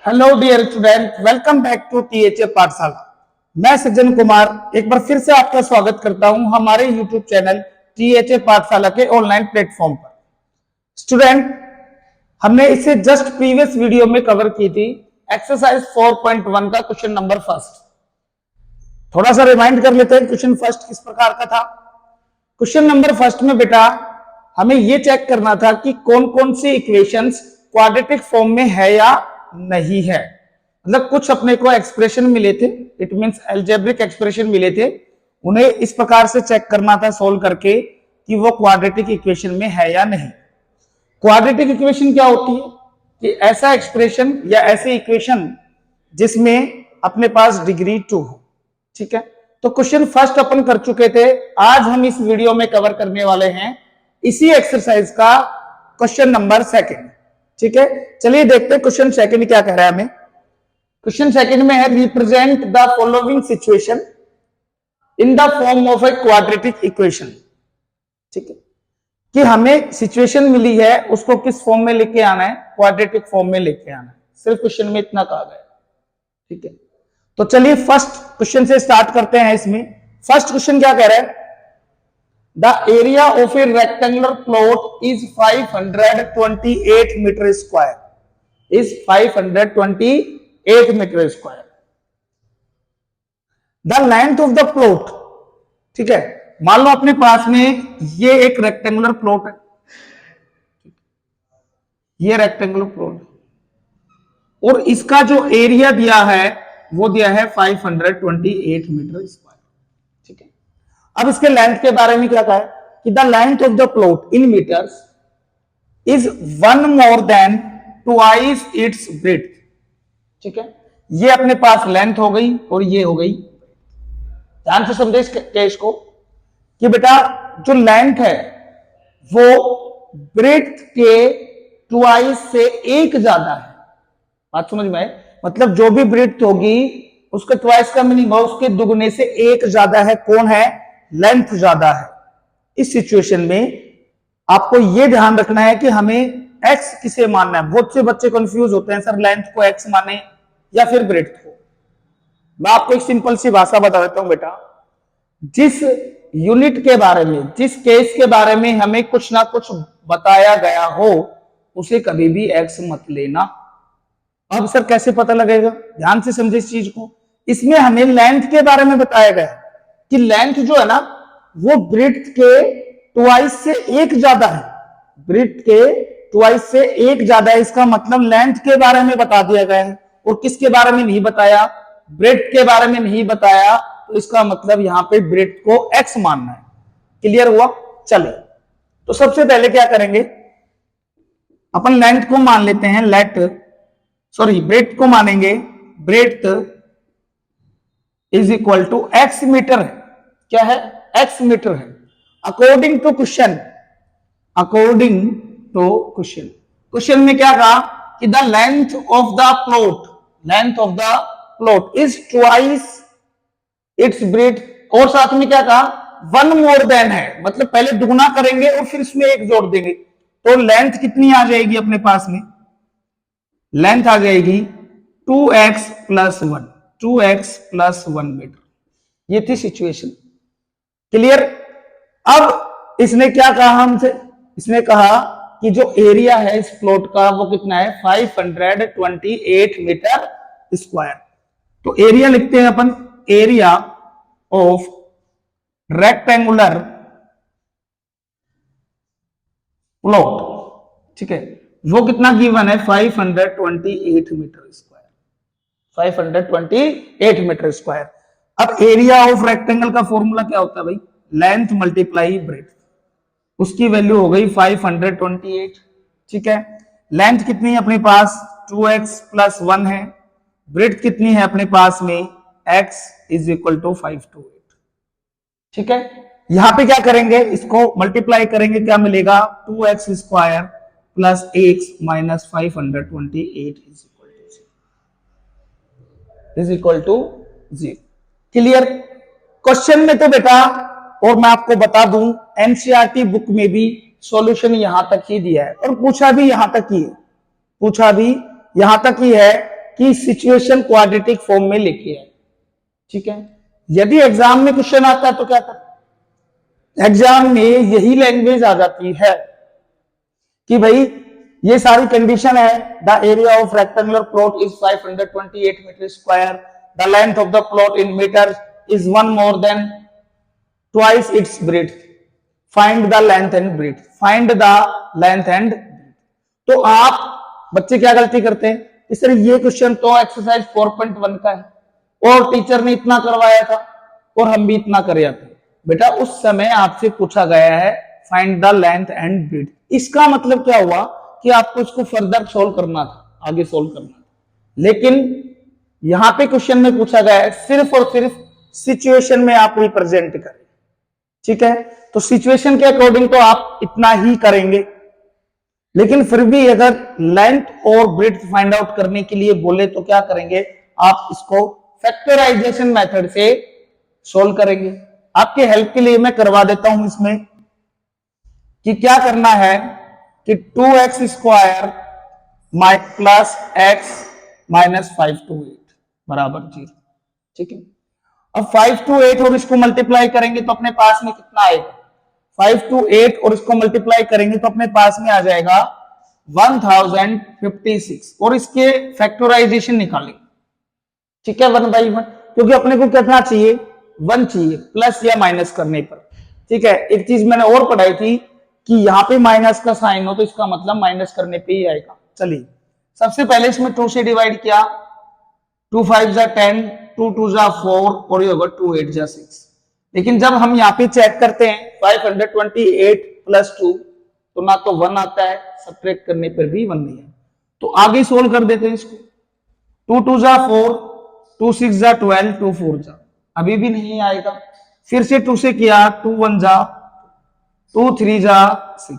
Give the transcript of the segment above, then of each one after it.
Hello dear student, welcome back to THA Pathshala. मैं सज्जन कुमार एक बार फिर से आपका स्वागत करता हूं हमारे यूट्यूब चैनल टीएचए पाठशाला के ऑनलाइन प्लेटफॉर्म पर। स्टूडेंट, हमने इसे जस्ट प्रीवियस वीडियो में कवर की थी एक्सरसाइज 4.1 का क्वेश्चन नंबर फर्स्ट। थोड़ा सा रिमाइंड कर लेते हैं क्वेश्चन फर्स्ट किस प्रकार का था। क्वेश्चन नंबर फर्स्ट में बेटा हमें यह चेक करना था कि कौन कौन सी इक्वेशंस क्वाड्रेटिक फॉर्म में है या नहीं है। मतलब कुछ अपने को एक्सप्रेशन मिले थे, इट मींस अलजेब्रिक एक्सप्रेशन मिले थे, उन्हें इस प्रकार से चेक करना था सोल्व करके कि वो क्वाड्रेटिक इक्वेशन में है या नहीं। क्वाड्रेटिक इक्वेशन क्या होती है कि ऐसा एक्सप्रेशन या ऐसी इक्वेशन जिसमें अपने पास डिग्री 2 हो। ठीक है, तो क्वेश्चन फर्स्ट अपन कर चुके थे। आज हम इस वीडियो में कवर करने वाले हैं इसी एक्सरसाइज का क्वेश्चन नंबर सेकंड। ठीक है, चलिए देखते हैं क्वेश्चन सेकंड क्या कह रहा है हमें। क्वेश्चन सेकंड में है represent the following situation in the form of a quadratic equation. ठीक है, कि हमें सिचुएशन मिली है उसको किस फॉर्म में लेके आना है, क्वाड्रेटिक फॉर्म में लेके आना है। सिर्फ क्वेश्चन में इतना कहा गया। ठीक है, तो चलिए फर्स्ट क्वेश्चन से स्टार्ट करते हैं। इसमें फर्स्ट क्वेश्चन क्या कह रहा है, the area of a rectangular plot is 528 meter square, is 528 meter square. The length of the plot, ठीक है, मान लो अपने पास में ये एक रेक्टेंगुलर प्लॉट है, ये रेक्टेंगुलर प्लॉट और इसका जो एरिया दिया है वो दिया है 528 मीटर स्क्वायर। ठीक है, अब इसके लेंथ के बारे में क्या कहा है कि the length of the plot in meters is 1 more than twice its breadth. ठीक है, ये अपने पास लेंथ हो गई और ये हो गई। ध्यान से समझे इस केस को कि बेटा जो लेंथ है वो ब्रेड्थ के ट्वाइस से एक ज्यादा है। बात समझ में आए? मतलब जो भी ब्रेड्थ होगी उसका ट्वाइस का मीनिंग उसके दुगने से एक ज्यादा है। कौन है? लेंथ ज्यादा है। इस सिचुएशन में आपको यह ध्यान रखना है कि हमें x किसे मानना है। बहुत से बच्चे कंफ्यूज होते हैं, सर लेंथ को x माने या फिर ब्रेड्थ को। मैं आपको एक सिंपल सी भाषा बता देता हूं बेटा, जिस यूनिट के बारे में, जिस केस के बारे में हमें कुछ ना कुछ बताया गया हो उसे कभी भी x मत लेना। अब सर कैसे पता लगेगा? ध्यान से समझे इस चीज को। इसमें हमें लेंथ के बारे में बताया गया कि लेंथ जो है ना वो ब्रेड्थ के ट्वाइस से एक ज्यादा है। ब्रेड्थ के ट्वाइस से एक ज्यादा है, इसका मतलब लेंथ के बारे में बता दिया गया है। और किसके बारे में नहीं बताया? ब्रेड्थ के बारे में नहीं बताया, तो इसका मतलब यहां पे ब्रेड्थ को x मानना है। क्लियर हुआ? चले तो सबसे पहले क्या करेंगे, अपन लेंथ को मान लेते हैं, ब्रेड्थ को मानेंगे। Breadth is equal to x meter है। क्या है? x मीटर है। अकॉर्डिंग टू क्वेश्चन, क्वेश्चन में क्या कहा कि the length of the plot is twice its breadth, और साथ में क्या कहा 1 मोर देन है, मतलब पहले दुगुना करेंगे और फिर इसमें एक जोड़ देंगे। तो लेंथ कितनी आ जाएगी अपने पास में? लेंथ आ जाएगी 2x प्लस 1 मीटर। ये थी सिचुएशन। क्लियर? अब इसने क्या कहा हमसे? इसने कहा कि जो एरिया है इस प्लॉट का वो कितना है? 528 मीटर स्क्वायर। तो एरिया लिखते हैं अपन, एरिया ऑफ रेक्टेंगुलर प्लॉट। ठीक है, वो कितना गिवन है? 528 मीटर स्क्वायर, 528 मीटर स्क्वायर। अब एरिया ऑफ रेक्टेंगल का फॉर्मूला क्या होता है भाई? Length multiply breadth. उसकी वैल्यू हो गई 528। ठीक है, लेंथ कितनी है अपने पास? 2x प्लस 1 है। ब्रेड्थ कितनी है अपने पास में? x is equal to 528। ठीक है, यहां पे क्या करेंगे? इसको मल्टीप्लाई करेंगे, क्या मिलेगा? 2x square plus x minus 528 is equal to 0। Clear? Question में तो बेटा, और मैं आपको बता दूं एनसीईआरटी बुक में भी सॉल्यूशन यहां तक ही दिया है और पूछा भी यहां तक ही है, कि सिचुएशन क्वाड्रेटिक फॉर्म में लिखी है। ठीक है, यदि एग्जाम में क्वेश्चन आता है तो क्या करते, एग्जाम में यही लैंग्वेज आ जाती है कि भाई ये सारी कंडीशन है, the area of rectangular plot is 528 meter square, the length of the plot in meter is 1 more than twice its breadth, find the length and breadth, find the length and breadth। तो आप बच्चे क्या गलती करते हैं, इस तरह ये क्वेश्चन तो एक्सरसाइज 4.1 का है और टीचर ने इतना करवाया था और हम भी इतना कर आते बेटा, उस समय आपसे पूछा गया है find the length and breadth. इसका मतलब क्या हुआ कि आपको इसको फर्दर सोल्व करना था, आगे सोल्व करना था, लेकिन यहां पे क्वेश्चन में पूछा गया है सिर्फ और सिर्फ सिचुएशन में आप रिप्रेजेंट करें। ठीक है, तो सिचुएशन के अकॉर्डिंग तो आप इतना ही करेंगे, लेकिन फिर भी अगर लेंथ और ब्रेड्थ फाइंड आउट करने के लिए बोले तो क्या करेंगे, आप इसको फैक्टराइजेशन मेथड से सोल्व करेंगे। आपके हेल्प के लिए मैं करवा देता हूं इसमें कि क्या करना है कि 2x square plus x minus 528 बराबर 0। ठीक है, अब 5 to 8 और इसको मल्टीप्लाई करेंगे तो अपने पास में कितना आएगा, 5 to 8 और इसको मल्टीप्लाई करेंगे तो अपने पास में आ जाएगा 1056 और इसके फैक्टराइजेशन निकालेंगे। ठीक है, 1 by 1, क्योंकि अपने को कितना चाहिए, 1 चाहिए प्लस या माइनस करने पर। ठीक है, एक चीज मैंने और पढ़ाई थी कि यहाँ पे माइनस का साइन हो तो इसका मतलब माइनस करने पे ही आएगा। चलिए, सबसे पहले इसमें 2 से डिवाइड किया, 2 5 जा 10, 2 2 जा 4 और ये होगा 2 8 जा 6। लेकिन जब हम यहाँ पे चेक करते हैं 528 प्लस 2 तो ना तो 1 आता है, सब्ट्रैक्ट करने पर भी 1 नहीं है, तो आगे सोल्व कर देते हैं इसको। 2 2 जा 4, 2 6 जा 12, 2 4 जा, अभी भी नहीं आएगा। फिर से 2 से किया, 2 1 जा 2 3 जा 6,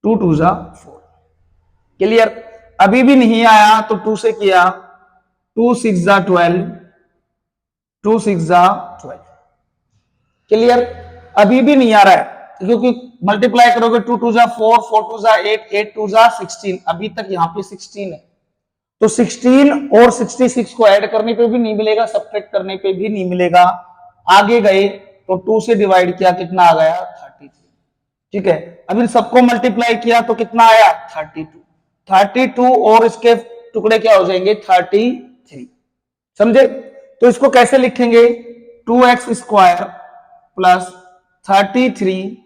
2 2 जा 4। क्लियर, अभी भी नहीं आया तो 2 से किया, 2 6 जा 12, 2 6 जा 12। क्लियर, अभी भी नहीं आ रहा है क्योंकि मल्टीप्लाई करोगे 2 2 जा 4, 4 2 जा 8, 8 2 जा 16, अभी तक यहाँ पे 16 है, तो 16 और 66 को ऐड करने पे भी नहीं मिलेगा, सब्ट्रैक्ट करने पे भी नहीं मिलेगा। आगे गए तो 2 से डिवाइड किया, कितना आ गया, 33। ठीक है, अब इन सबको मल्टीप्लाई किया तो कितना आया, 32 और इसके टुकड़े क्या हो जाएंगे, 33। समझे, तो इसको कैसे लिखेंगे, 2x square plus 33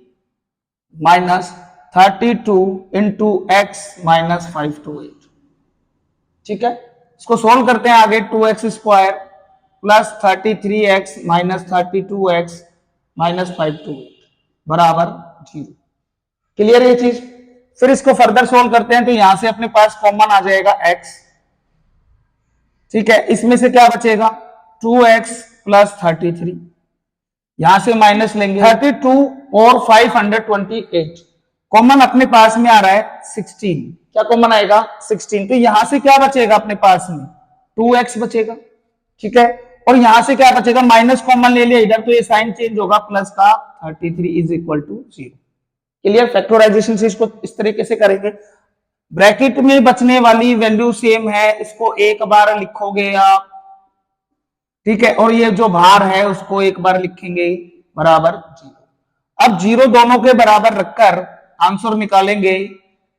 minus 32 into x minus 528। ठीक है, इसको सोल्व करते हैं आगे, 2x square plus 33x minus 32x minus 528 बराबर 0। क्लियर ये चीज। फिर इसको फर्दर सोल्व करते हैं तो यहां से अपने पास कॉमन आ जाएगा x। ठीक है, इसमें से क्या बचेगा, 2x प्लस 33, यहां से माइनस लेंगे 32 और 528, कॉमन अपने पास में आ रहा है 16, क्या कॉमन आएगा, 16। तो यहां से क्या बचेगा अपने पास में, 2x बचेगा। ठीक है, और यहां से क्या बचेगा, माइनस कॉमन ले लिया इधर तो ये साइन चेंज होगा, प्लस का 33 is equal to 0। Clear, factorization से इसको इस तरीके से करेंगे। ब्रैकेट में बचने वाली वैल्यू सेम है, इसको एक बार लिखोगे आप। ठीक है, और ये जो भार है उसको एक बार लिखेंगे बराबर 0। अब 0 दोनों के बराबर रखकर आंसर निकालेंगे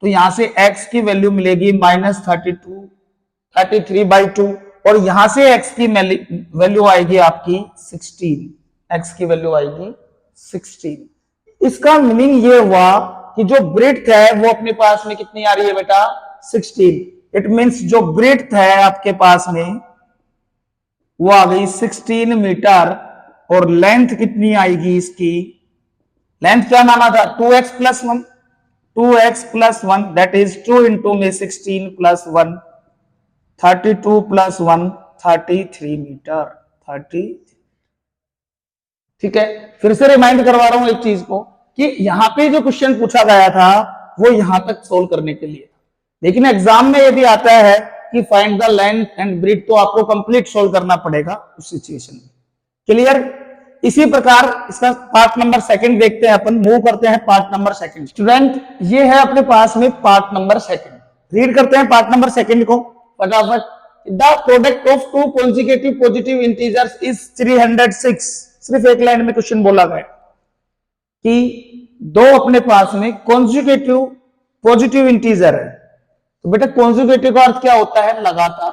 तो यहां से x की वैल्यू मिलेगी माइनस 33/2 और यहां से x की वैल्यू आएगी आपकी 16, x की वैल्यू आएगी 16। इसका मीनिंग ये हुआ कि जो ब्रेड्थ है वो अपने पास में कितनी आ रही है बेटा, 16। इट मींस जो ब्रेड्थ है आपके पास में वो आ गई 16 मीटर और लेंथ कितनी आएगी इसकी, लेंथ क्या माना था, 2x plus 1, 2x plus 1 that is 2 into में 16 प्लस 1, 32 प्लस 1 33 मीटर 33। ठीक है, फिर से रिमाइंड करवा रहा हूं एक चीज को कि यहां पे जो क्वेश्चन पूछा गया था वो यहां तक सोल्व करने के लिए था, लेकिन एग्जाम में यदि आता है कि find the length and breadth तो आपको कंप्लीट सोल्व करना पड़ेगा उस सिचुएशन में। क्लियर, इसी प्रकार इसका पार्ट नंबर 2 देखते हैं अपन, मूव करते हैं पार्ट नंबर 2। स्टूडेंट ये है अपने पास में पार्ट नंबर 2, रीड करते हैं पार्ट नंबर 2 को फटाफट। The product of two consecutive positive integers is 306। सिर्फ एक लाइन में क्वेश्चन बोला गया कि दो अपने पास में कॉन्जिक्यूटिव पॉजिटिव इंटीजर है, तो बेटा कॉन्जिक्यूटिव का अर्थ क्या होता है? लगातार,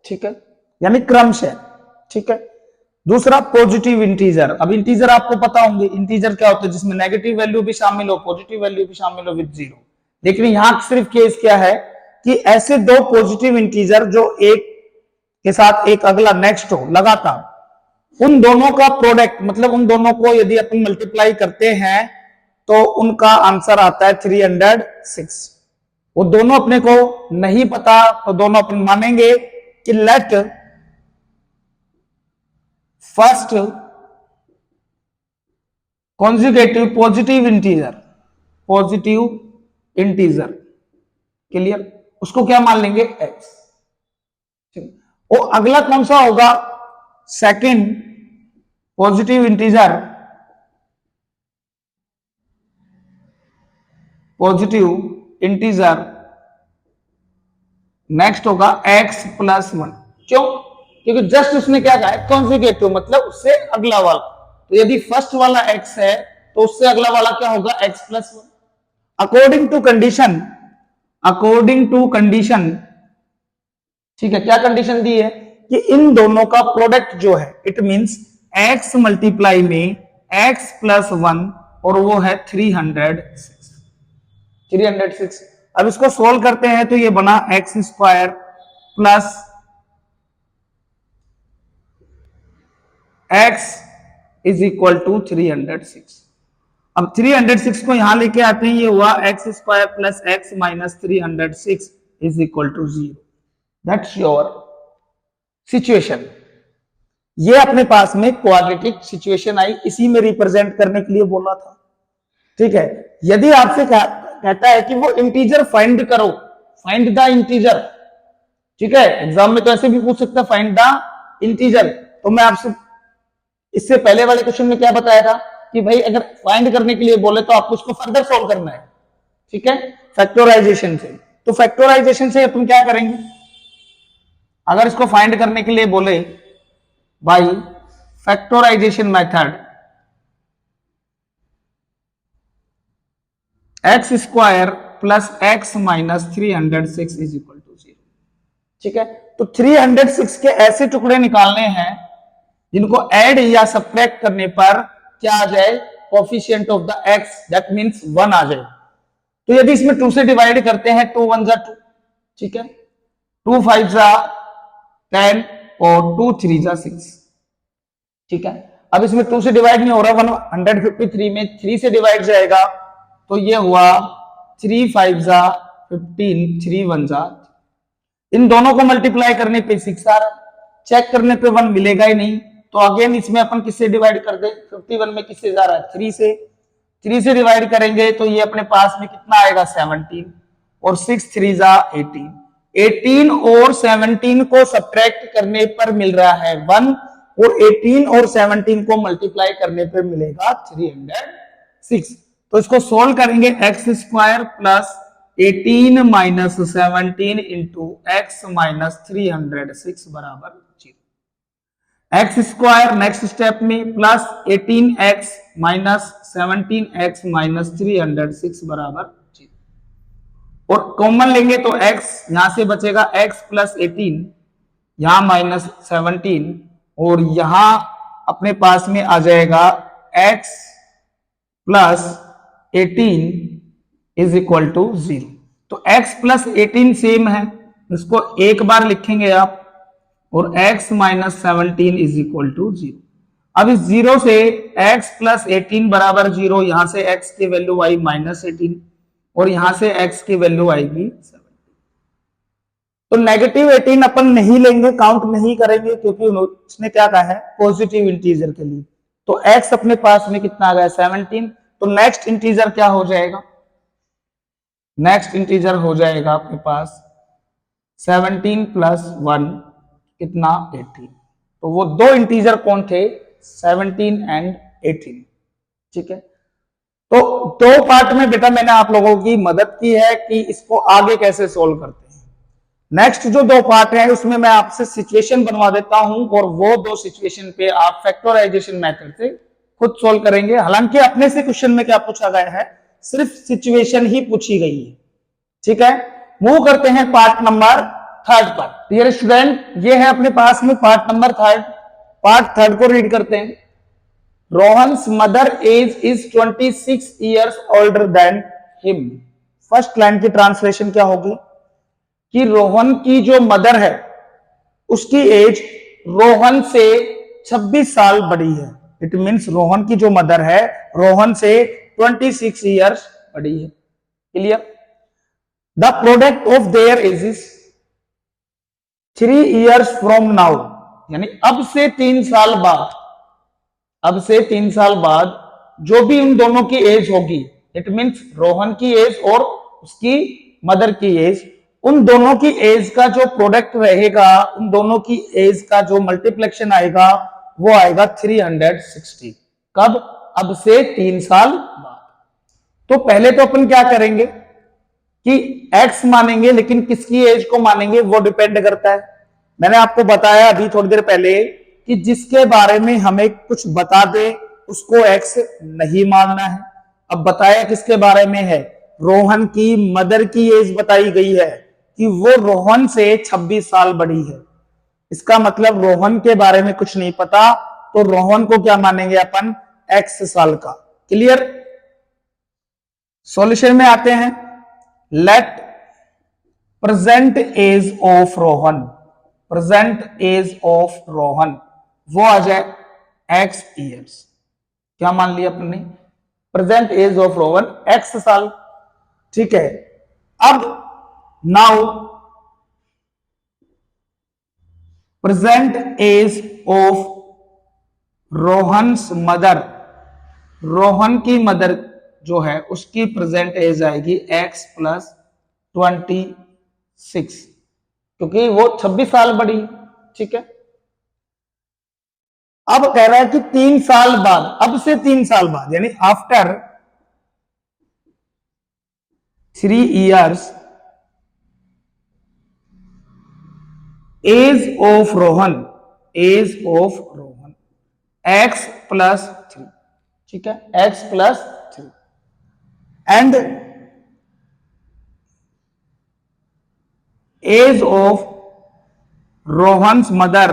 ठीक है, यानी क्रमशः, ठीक है। दूसरा पॉजिटिव इंटीजर, अब इंटीजर आपको पता होंगे, इंटीजर क्या होता है? जिसमें नेगेटिव वैल्यू भी शामिल हो, पॉजिटिव वैल्यू भी शामिल हो विद जीरो। लेकिन यहां सिर्फ केस क्या है कि ऐसे दो पॉजिटिव इंटीजर जो एक के साथ एक अगला नेक्स्ट हो लगातार, उन दोनों का प्रोडक्ट, मतलब उन दोनों को यदि अपन मल्टीप्लाई करते हैं तो उनका आंसर आता है 306। वो दोनों अपने को नहीं पता तो दोनों अपन मानेंगे कि let first conjugative positive integer, clear, उसको क्या मान लेंगे? एक्स। और अगला कौन सा होगा? सेकंड पॉजिटिव इंटीजर, नेक्स्ट होगा x प्लस 1। क्यों? क्योंकि जस्ट उसने क्या कहा है? कॉन्जुगेटिव, मतलब उससे अगला वाला। तो यदि फर्स्ट वाला x है तो उससे अगला वाला क्या होगा? x plus 1। According to condition, ठीक है, क्या कंडीशन दी है कि इन दोनों का प्रोडक्ट जो है, इट मींस x मल्टीप्लाई में x प्लस 1, और वो है 306। अब इसको सोल्व करते हैं तो ये बना x square plus x is equal to 306। अब 306 को यहां लेके आते हैं, ये हुआ x square plus x minus 306 is equal to 0। That's your situation. ये अपने पास में क्वाड्रेटिक सिचुएशन आई, इसी में रिप्रेजेंट करने के लिए बोला था, ठीक है। यदि आपसे कहता है कि वो इंटीजर फाइंड करो, फाइंड द इंटीजर, ठीक है, एग्जाम में तो ऐसे भी पूछ सकता है फाइंड द इंटीजर, तो मैं आपसे इससे पहले वाले क्वेश्चन में क्या बताया था कि भाई अगर फाइंड करने के लिए बोले तो आपको उसको फर्दर सॉल्व करना है, ठीक है, फैक्टराइजेशन से। तो फैक्टराइजेशन से अपन क्या करेंगे? अगर इसको फाइंड करने के लिए बोले by factorization method, x square plus x minus 306 is equal to 0, ठीक है। तो 306 के ऐसे टुकड़े निकालने हैं जिनको ऐड या सब्ट्रैक्ट करने पर क्या आ जाए? Coefficient of the x, that means 1 आ जाए। तो यदि इसमें 2 से डिवाइड करते हैं, 2 1 जा 2, ठीक है, 2 5 जा 10 और 2 3 जा 6, ठीक है। अब इसमें 2 से डिवाइड नहीं हो रहा, 153 में 3 से डिवाइड जाएगा, तो ये हुआ 3 5 जा 15, 3 1 जा। इन दोनों को मल्टीप्लाई करने पे 6 आ रहा, चेक करने पे 1 मिलेगा ही नहीं, तो अगेन इसमें अपन किससे डिवाइड कर दे? 51 में किससे जा रहा है? 3 से डिवाइड करेंगे तो ये अपने पास में कितना आएगा? 17, और 6 3 जा 18। 18 और 17 को सब्ट्रैक्ट करने पर मिल रहा है 1, और 18 और 17 को मल्टीप्लाई करने पर मिलेगा 306। तो इसको सोल्व करेंगे, x square plus 18 minus 17 into x minus 306 बराबर 0। एक्स स्क्वायर नेक्स्ट स्टेप में plus 18x minus 17x minus 306 बराबर 0, और कॉमन लेंगे तो x यहां से बचेगा, x प्लस 18, यहां माइनस 17, और यहां अपने पास में आ जाएगा x plus 18 is equal to 0। तो x प्लस 18 सेम है, इसको एक बार लिखेंगे आप, और x minus 17 is equal to 0। अब इस 0 से x प्लस 18 बराबर 0, यहां से x की वैल्यू आई माइनस 18, और यहां से x की वैल्यू आएगी 17। तो नेगेटिव 18 अपन नहीं लेंगे, काउंट नहीं करेंगे, क्योंकि उसने क्या कहा है? पॉजिटिव इंटीजर के लिए। तो x अपने पास में कितना आ गया? 17। तो नेक्स्ट इंटीजर क्या हो जाएगा? नेक्स्ट इंटीजर हो जाएगा अपने पास 17 प्लस 1 कितना? 18। तो वो दो इंटीजर कौन थे? 17 एंड 18, ठीक है। तो दो पार्ट में बेटा मैंने आप लोगों की मदद की है कि इसको आगे कैसे सोल्व करते हैं। नेक्स्ट जो दो पार्ट है उसमें मैं आपसे सिचुएशन बनवा देता हूं और वो दो सिचुएशन पे आप फैक्टराइजेशन मेथड से खुद सोल्व करेंगे। हालांकि अपने से क्वेश्चन में क्या पूछा गया है, सिर्फ सिचुएशन ही पूछी गई है। ठीक है, मूव करते हैं पार्ट नंबर थर्ड पर। डियर स्टूडेंट, ये है अपने पास में part number third. Part third को रीड करते हैं। Rohan's mother age is 26 years older than him. First line की ट्रांसलेशन क्या होगी कि रोहन की जो मदर है उसकी एज रोहन से 26 साल बड़ी है। इट मीन्स रोहन की जो मदर है रोहन से 26 ईयर्स बड़ी है। Clear? The product of their edges 3 years from now, यानी अब से 3 साल बाद, अब से 3 साल बाद जो भी उन दोनों की एज होगी, इट मीन्स रोहन की एज और उसकी मदर की एज, उन दोनों की एज का जो प्रोडक्ट रहेगा, उन दोनों की एज का जो मल्टीप्लेक्शन आएगा वो आएगा 360। कब? अब से 3 साल बाद। तो पहले तो अपन क्या करेंगे कि x मानेंगे, लेकिन किसकी एज को मानेंगे वो डिपेंड करता है। मैंने आपको बताया अभी थोड़ी देर पहले कि जिसके बारे में हमें कुछ बता दे उसको x नहीं मानना है। अब बताया किसके बारे में है, रोहन की मदर की एज बताई गई है कि वो रोहन से 26 साल बड़ी है। इसका मतलब रोहन के बारे में कुछ नहीं पता, तो रोहन को क्या मानेंगे अपन, x साल का। क्लियर? सॉल्यूशन में आते हैं। Let present age of Rohan, present age of Rohan वो आ जाए x ईयर्स। क्या मान लिया अपन ने, present age of Rohan x साल। ठीक है, अब now present age of Rohan's mother, Rohan की मदर जो है उसकी प्रेजेंट एज आएगी x प्लस 26, क्योंकि वो 26 साल बड़ी। ठीक है, अब कह रहा है कि 3 साल बाद, अब से 3 साल बाद, यानी after 3 years age of Rohan, age of Rohan x plus 3। ठीक है, x plus 3 and age of Rohan's mother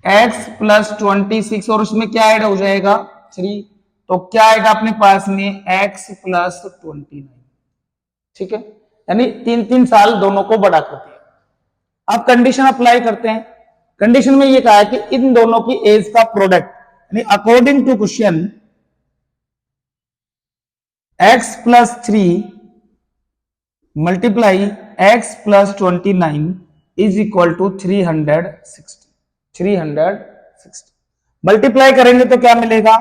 x plus 26, और उसमें क्या ऐड हो जाएगा 3, तो क्या आएगा अपने पास में x प्लस 29। ठीक है, यानी 3-3 साल दोनों को बढ़ा करते हैं। अब कंडीशन अप्लाई करते हैं। कंडीशन में ये कहा है कि इन दोनों की एज का प्रोडक्ट, यानी according to question x plus 3 multiply x plus 29 is equal to 360। 360 multiply करेंगे तो क्या मिलेगा,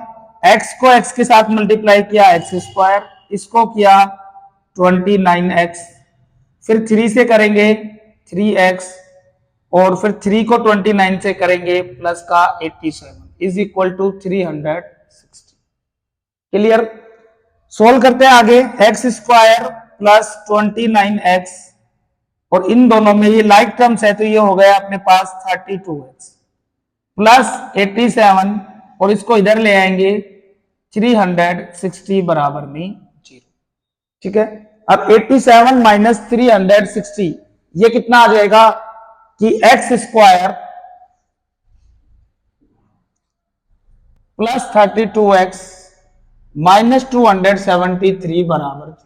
x को x के साथ मल्टीप्लाई किया x स्क्वायर, इसको किया 29x, फिर 3 से करेंगे 3x, और फिर 3 को 29 से करेंगे प्लस का 87 is equal to 360। Clear? Solve करते हैं आगे। x स्क्वायर प्लस 29x, और इन दोनों में ये लाइक टर्म्स है तो ये हो गया अपने पास 32x प्लस 87, और इसको इधर ले आएंगे 360 बराबर में 0। ठीक है, अब 87 माइनस 360 ये कितना आ जाएगा कि x square plus 32x minus 273 बराबर 0।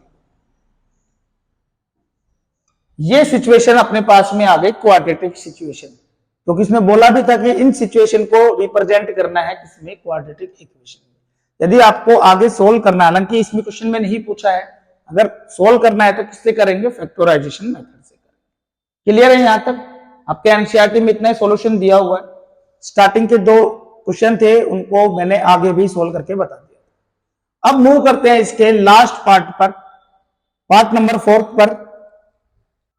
ये सिचुएशन अपने पास में आ गई क्वाड्रेटिक सिचुएशन, क्योंकि इसमें बोला भी था कि इन सिचुएशन को रिप्रेजेंट करना है किसमें, क्वाड्रेटिक इक्वेशन। यदि आपको आगे सोल्व करना है, हालांकि इसमें क्वेश्चन में नहीं पूछा है, अगर सोल्व करना है तो किससे करेंगे, फैक्टराइजेशन मेथड से करेंगे। क्लियर है? यहां तक आपके एनसीईआरटी में इतना सॉल्यूशन दिया हुआ है। स्टार्टिंग के 2 क्वेश्चन थे उनको मैंने आगे भी सोल्व करके बता दिया। अब मूव करते हैं इसके लास्ट पार्ट पर, पार्ट नंबर 4 पर।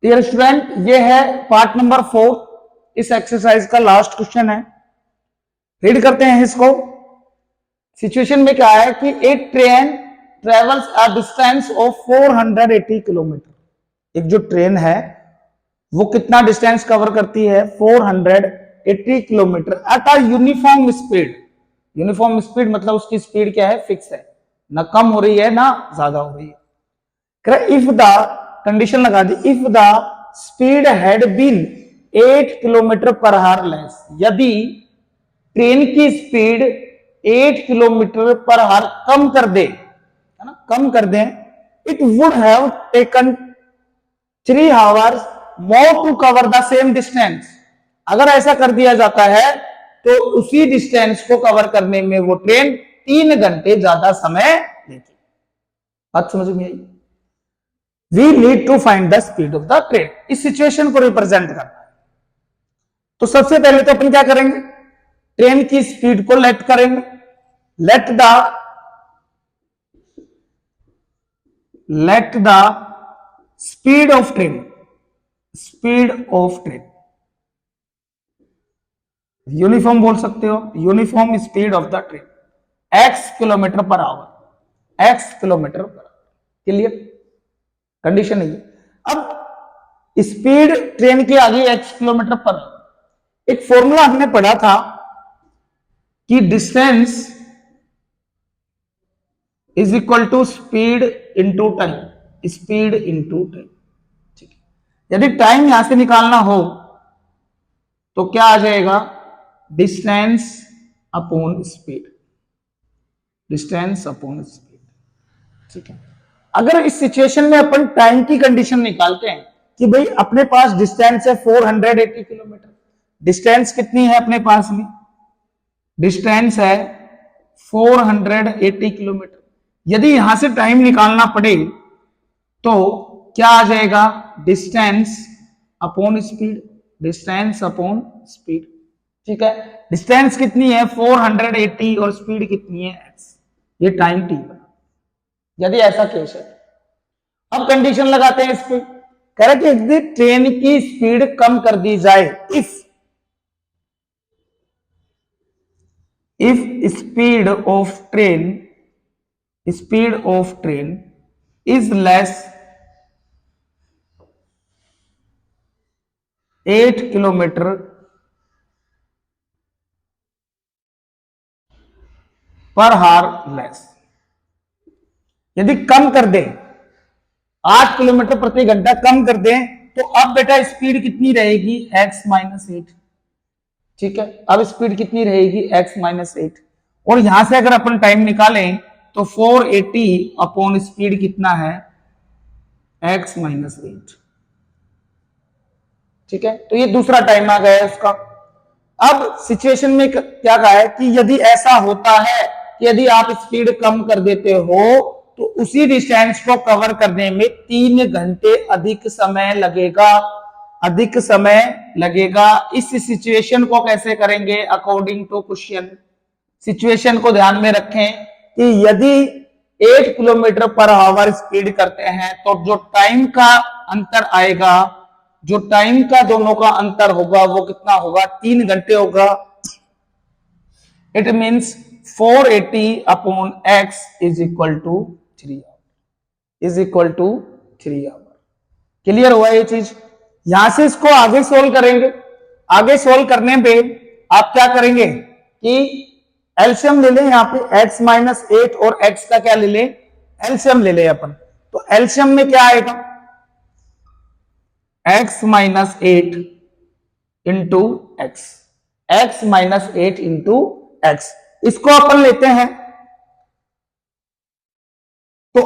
डियर स्टूडेंट, ये है पार्ट नंबर 4, इस एक्सरसाइज का लास्ट क्वेश्चन है। रीड करते हैं इसको। सिचुएशन में क्या है कि एक train travels a distance of 480 kilometre. एक जो ट्रेन है वो कितना डिस्टेंस कवर करती है? 480 kilometre at a uniform speed. Uniform speed मतलब उसकी स्पीड क्या है? फिक्स है, ना कम हो रही है ना ज्यादा हो रही है। इफ द कंडीशन लगा दी, if the speed had been 8 kilometre per hour less, यदि ट्रेन की स्पीड 8 किलोमीटर पर आवर कम कर दे, है ना, कम कर दें, it would have taken 3 hours more to cover the same distance. अगर ऐसा कर दिया जाता है तो उसी डिस्टेंस को कवर करने में वो ट्रेन 3 घंटे ज्यादा समय लेती। बात समझ में आई? We need to find the speed of the train. इस सिचुएशन को रिप्रेजेंट करना है। तो सबसे पहले तो अपन क्या करेंगे? ट्रेन की स्पीड को लेट करेंगे। Let the speed of train, speed of train, uniform बोल सकते हो, uniform speed of the train x kilometer per hour, x kilometer per hour. Clear? Condition है। अब स्पीड ट्रेन की आ गई x किलोमीटर पर आवर। एक फॉर्मूला हमने पढ़ा था कि distance is equal to speed into time, speed into time. ठीक है, यदि टाइम यहां से निकालना हो तो क्या आ जाएगा? Distance upon speed, distance upon speed. ठीक है, अगर इस सिचुएशन में अपन टाइम की कंडीशन निकालते हैं कि भाई अपने पास डिस्टेंस है 480 किलोमीटर, डिस्टेंस कितनी है अपने पास में? डिस्टेंस है 480 किलोमीटर। यदि यहां से टाइम निकालना पड़े तो क्या आ जाएगा? Distance upon speed, distance upon speed. ठीक है, डिस्टेंस कितनी है? 480 और स्पीड कितनी है? x। ये टाइम t बना, यदि ऐसा केस है। अब कंडीशन लगाते हैं इस पे, कह रहा कि यदि ट्रेन की स्पीड कम कर दी जाए, if speed of train is less 8 kilometre per hour less, यदि कम कर दें 8 किलोमीटर प्रति घंटा कम कर दें तो अब बेटा स्पीड कितनी रहेगी? x minus 8। ठीक है, अब स्पीड कितनी रहेगी? x minus 8। और यहां से अगर अपन टाइम निकालें तो 480 अपॉन स्पीड कितना है? x minus 8। ठीक है, तो ये दूसरा टाइम आ गया उसका। अब सिचुएशन में क्या कहा है कि यदि ऐसा होता है कि यदि आप स्पीड कम कर देते हो तो उसी डिस्टेंस को कवर करने में 3 घंटे अधिक समय लगेगा, अधिक समय लगेगा। इस सिचुएशन को कैसे करेंगे? According to question. सिचुएशन को ध्यान में रखें कि यदि 8 किलोमीटर पर आवर स्पीड करते हैं तो जो टाइम का अंतर आएगा, जो टाइम का दोनों का अंतर होगा वो कितना होगा? 3 घंटे होगा। It means 480 upon x is equal to 3 hour, is equal to 3 hour. Clear हुआ ये चीज? यहां से इसको आगे सोल्व करेंगे। आगे सोल्व करने पे आप क्या करेंगे कि एलसीएम ले लें, यहां पे x माइनस 8 और x का क्या ले लें? एलसीएम ले लें अपन। तो एलसीएम में क्या आएगा? x minus 8 into x, x minus 8 into x. इसको अपन लेते हैं तो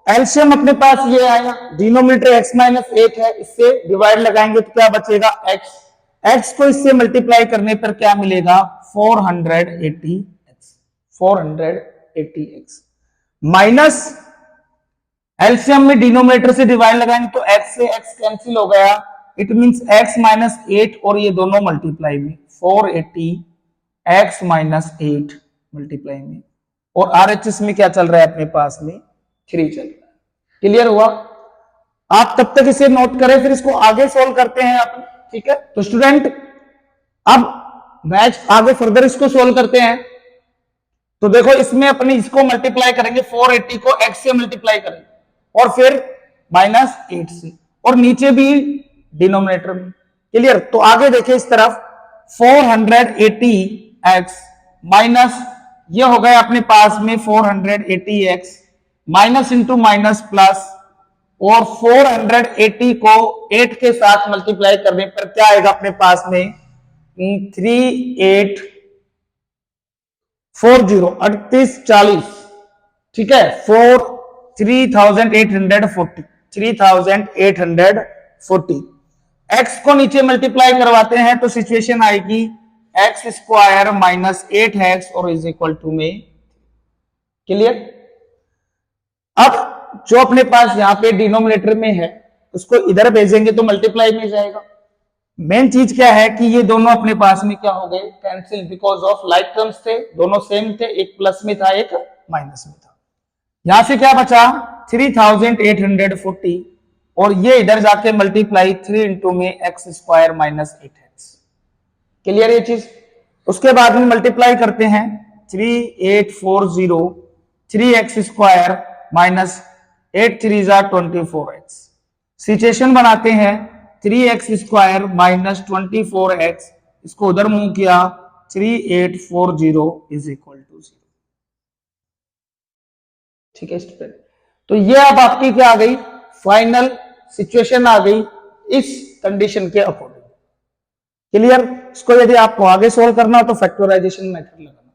एलसीएम अपने पास ये आया, डिनोमिनेटर x माइनस 8 है, इससे डिवाइड लगाएंगे तो क्या बचेगा? x। x को इससे मल्टीप्लाई करने पर क्या मिलेगा? 480x, 480x माइनस एलसीएम में डिनोमिनेटर से डिवाइड लगाएंगे तो x से x कैंसिल हो गया। इट मींस x माइनस 8 और ये दोनों मल्टीप्लाई में 480 x माइनस 8 मल्टीप्लाई में, और RHS में क्या चल रहा है अपने पास में? 3 चल रहा है। क्लियर हुआ? आप तब तक इसे नोट करें, फिर इसको आगे सोल्व करते हैं अपन। ठीक है, तो स्टूडेंट अब नेक्स्ट आगे फर्दर इसको सोल्व करते हैं। तो देखो इसमें अपने इसको मल्टीप्लाई करेंगे, 480 को x से मल्टीप्लाई करेंगे और फिर -8 से, और नीचे भी डिनोमिनेटर में। क्लियर? तो आगे देखें इस तरफ 480x माइनस ये हो गया अपने पास में 480x minus into minus plus, और 480 को 8 के साथ मल्टीप्लाई करने पर क्या आएगा अपने पास में 3840, ठीक है, 3840 x को नीचे मल्टीप्लाई करवाते हैं तो सिचुएशन आएगी x स्क्वायर माइनस 8x और इज इक्वल टू में। क्लियर? अब जो अपने पास यहां पे डिनोमिनेटर में है उसको इधर भेजेंगे तो मल्टीप्लाई में जाएगा। मेन चीज क्या है कि ये दोनों अपने पास में क्या हो गए, cancel, because of like terms थे, दोनों सेम थे, एक प्लस में था एक माइनस में था। यहां से क्या बचा 3840 और ये इधर जाके मल्टीप्लाई 3 इंटू में x square minus 8x। Clear ये चीज? उसके बाद में मल्टीप्लाई करते हैं 3840 3x square minus 8 3 24x। Situation बनाते हैं 3x स्क्वायर माइनस 24x, इसको उधर मूव किया 3840 इज इक्वल टू 0। ठीक है स्टूडेंट? तो ये अब आपकी क्या आ गई, फाइनल सिचुएशन आ गई इस कंडीशन के अकॉर्डिंग। क्लियर? इसको यदि आपको आगे सोल्व करना हो तो फैक्टराइजेशन मेथड लगाना।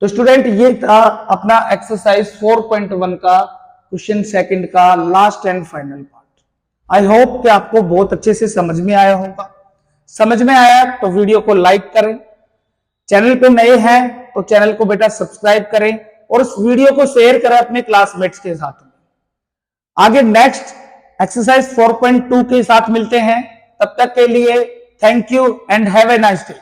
तो स्टूडेंट ये था अपना एक्सरसाइज 4.1 का क्वेश्चन सेकंड का last and final part. I hope कि आपको बहुत अच्छे से समझ में आया होगा। समझ में आया तो वीडियो को लाइक करें, चैनल पे नए हैं तो चैनल को बेटा सब्सक्राइब करें और इस वीडियो को शेयर करें अपने क्लासमेट्स के साथ में। आगे नेक्स्ट एक्सरसाइज 4.2 के साथ मिलते हैं, तब तक के लिए thank you and have a nice day.